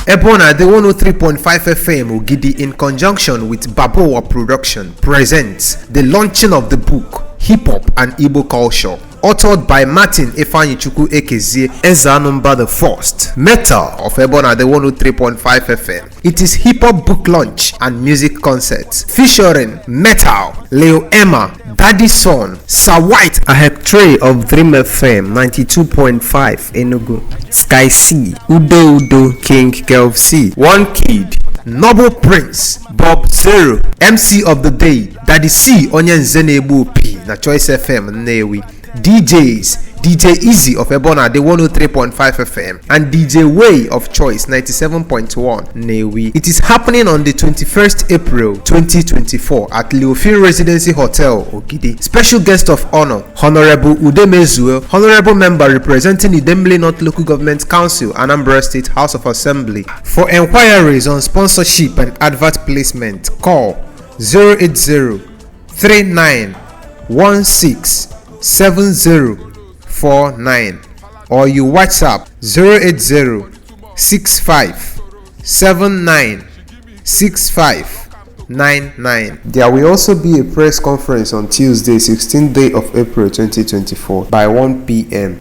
Ebona the 103.5 FM Ogidi in conjunction with Baboa Production presents the launching of the book Hiphop and Igbo Culture, authored by Martin Ifanyichukwu Ekezie Ezanumba the First, Metal of Ebona the 103.5 FM. It is hip hop book launch and music concerts featuring Metal, Leo Emma, Daddy Son, Sir White, a Hectare of Dream FM 92.5 Enugu, Sky C, Udo Udo, King Kelv C, One Kid, Noble Prince, Bob Zero, MC of the Day, Daddy C, Onyen Zenegbu P, na Choice FM Nnewi, DJs, DJ Easy of Ebona the 103.5 FM and DJ Way of Choice 97.1 Nnewi. It is happening on the 21st April 2024 at Leofin Residency Hotel, Ogidi. Special guest of honor, Honorable Udemezue, Honorable Member representing Idemili North Local Government Council, Anambra State House of Assembly. For enquiries on sponsorship and advert placement, call 08039167049 or you WhatsApp 08065796599. There will also be a press conference on Tuesday, 16th day of April 2024 by 1 p.m.